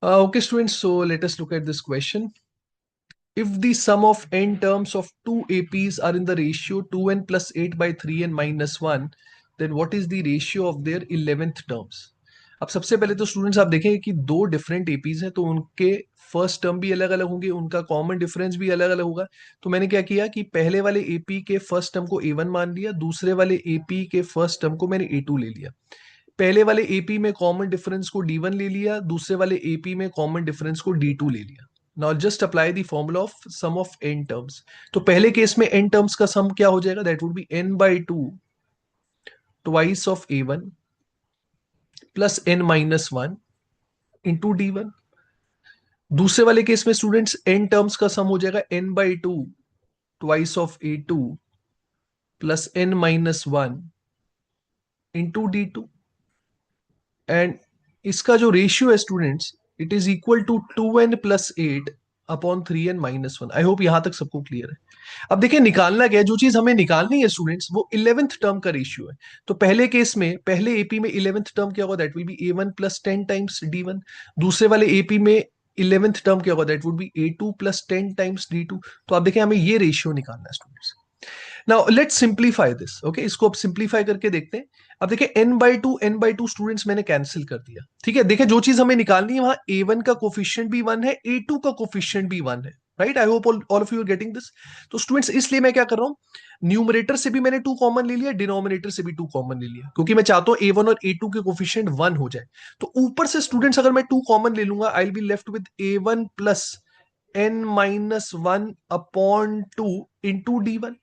Okay, students, so let us look at this question. If the sum of n terms of two APs are in the ratio 2n plus 8 by 3n minus 1, then what is the ratio of their 11th terms? अब सबसे पहले तो students आप देखेंगे कि दो different APs हैं, तो उनके फर्स्ट टर्म भी अलग अलग होंगे, उनका कॉमन डिफरेंस भी अलग अलग होगा। तो मैंने क्या किया कि पहले वाले एपी के फर्स्ट टर्म को A1 मान लिया, दूसरे वाले एपी के फर्स्ट टर्म को मैंने A2 ले लिया। पहले वाले एपी में कॉमन डिफरेंस को D1 ले लिया, दूसरे वाले एपी में कॉमन डिफरेंस को D2 ले लिया। Now just apply the formula of sum of n terms. तो पहले केस में n टर्म्स का सम क्या हो जाएगा? That would be n/2 twice of A1 plus n-1 into D1। दूसरे वाले केस में स्टूडेंट्स n टर्म्स का सम हो जाएगा n/2 twice of A2 plus n-1 into D2। एंड इसका जो रेशियो है students, it is equal to 2n plus 8 upon 3n minus 1। I hope यहां तक सबको क्लियर है। अब देखिए निकालना क्या है, जो चीज हमें निकालनी है स्टूडेंट्स, वो 11th टर्म का रेशियो है। तो पहले केस में, पहले एपी में 11th टर्म क्या होगा? That will be A1 plus 10 times D1। दूसरे वाले एपी में 11th टर्म क्या होगा? That would be A2 plus 10 times D2। तो आप देखें हमें ये रेशियो निकालना है students. Now let's simplify this. Okay, इसको अब सिंप्लीफाई करके देखते हैं। अब देखिए n/2 स्टूडेंट्स मैंने कैंसिल कर दिया। ठीक है, देखिए जो चीज हमें निकालनी है वहां A1 का कोफिशिएंट भी 1 है, A2 का कोफिशिएंट भी 1 है। Right, I hope all of you are getting this. तो स्टूडेंट्स इसलिए मैं क्या कर रहा हूं, न्यूमरेटर से भी मैंने 2 कॉमन ले लिया, डिनोमिनेटर से भी 2 कॉमन ले लिया, क्योंकि मैं चाहता हूं A1 और A2 के कोफिशिएंट 1 हो जाए। तो ऊपर से स्टूडेंट्स अगर मैं 2 कॉमन ले लूंगा, I will be left with A1 plus n-1 upon 2 into D1।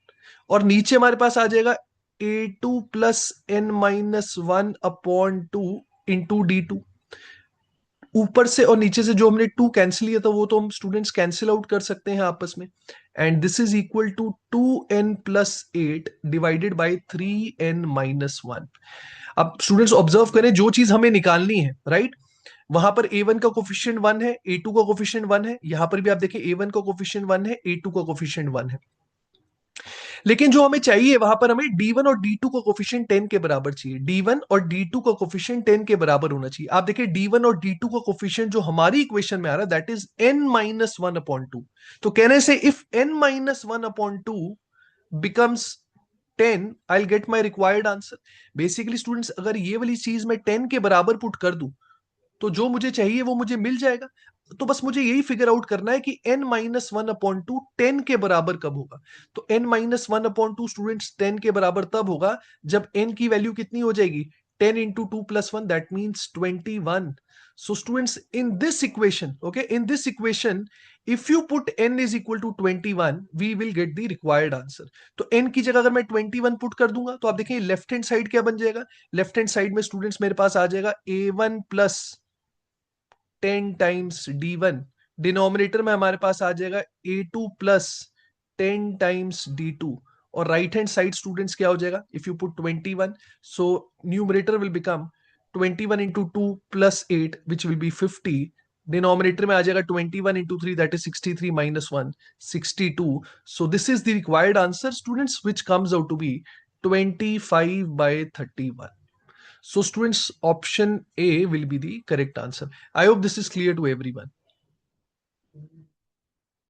और नीचे हमारे पास आ जाएगा A2 plus n-1 upon 2 into D2। ऊपर से और नीचे से जो हमने 2 कैंसिल किया था वो तो हम स्टूडेंट्स कैंसिल आउट कर सकते हैं आपस में। And this is equal to 2n plus 8 divided by 3n-1। अब स्टूडेंट्स ऑब्जर्व करें, जो चीज हमें निकालनी है, राइट, वहां पर A1 का कोफिशिएंट 1 है, A2 का कोफिशिएंट 1 है। यहां पर भी आप देखिए A1 का कोफिशिएंट 1 है, A2 का कोफिशिएंट 1 है। लेकिन जो हमें चाहिए वहां पर हमें D1 और D2 का कोफिशिएंट 10 के बराबर चाहिए। D1 और D2 का कोफिशिएंट 10 के बराबर होना चाहिए। आप देखिए D1 और D2 का कोफिशिएंट जो हमारी इक्वेशन में आ रहा है दैट इज n-1 अपॉन 2। तो कहने से if n-1 upon 2 becomes 10, I'll get my required answer। Basically students अगर ये वाली चीज मैं 10 के बराबर पुट कर दूं तो जो मुझे चाहिए वो मुझे मिल जाएगा। तो बस मुझे यही फिगर आउट करना है कि n-1 अपॉन 2 10 के बराबर कब होगा। तो n-1 अपॉन 2 स्टूडेंट्स 10 के बराबर तब होगा जब n की वैल्यू कितनी हो जाएगी? 10 into 2 plus 1, that means 21। So students, in this equation, okay, in this equation, if you put n is equal to 21, we will get the required answer। तो n की जगह अगर मैं 21 पुट कर दूंगा तो आप देखिए लेफ्ट हैंड साइड क्या बन जाएगा? लेफ्ट हैंड साइड में स्टूडेंट्स मेरे पास आ जाएगा A1 plus 10 times D1। Denominator में हमारे पास आ जाएगा A2 प्लस 10 टाइम्स D2। और राइट हैंड साइड स्टूडेंट्स क्या हो जाएगा? If you put 21, so numerator will become 21 into 2 plus 8 which will be 50। Denominator में आ जाएगा 21 into 3 that is 63 minus 1 62। So this is the required answer students which comes out to be 25/31। So students, option A will be the correct answer. I hope this is clear to everyone.